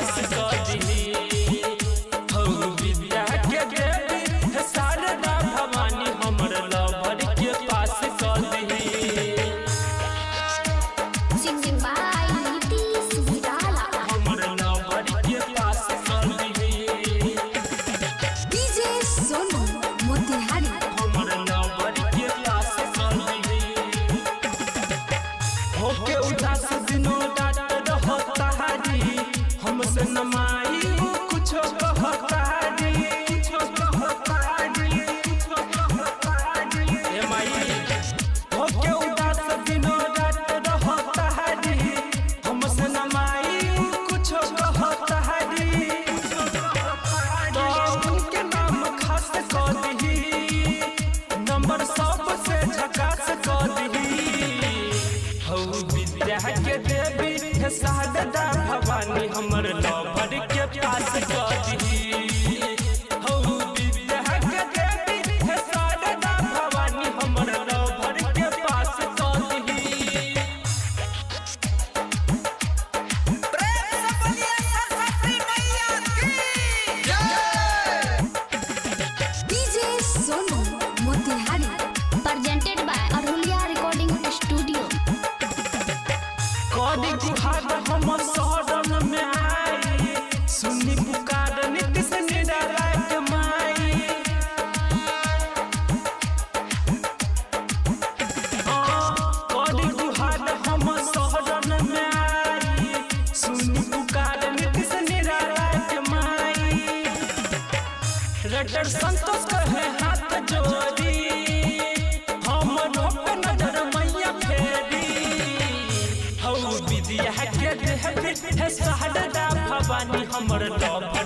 पास कर दी हो विद्या के देवी है शारदा भवानी हमर लवर के पास कर दी हमर लवर के पास कर दी डीजे सोनू मोतिहारी हमर लवर के पास कर दी होके उदास दिनों रात रहता हरी हमसे नमाई कुछ कहता हरी ए माई होके उदास दिनों रात रहता हरी हमसे नमाई कुछ कहता हरी तो उनके नाम खास कर दी नंबर सबसे झकास कर दी हो विद्या के देवी है शारदा भवानी हमर लवर के पास कर दी हो विद्या के देवी है शारदा भवानी हमर लवर के पास कर दी प्रेम से बोलिए सरस्वती मैया की जय। DJ Sonu Motihari presented by Aruliya recording studio कदी गुहार हम शरण में आई सुनी पुकार नित्य से निराला के माई कदी गुहार हम शरण में आई सुनी पुकार नित्य से निराला के माई रटर संतोष कहे हाथ जोड़ी हम पे नजर मैया फेरी हो विद्या के देवी है शारदा भवानी हमर लवर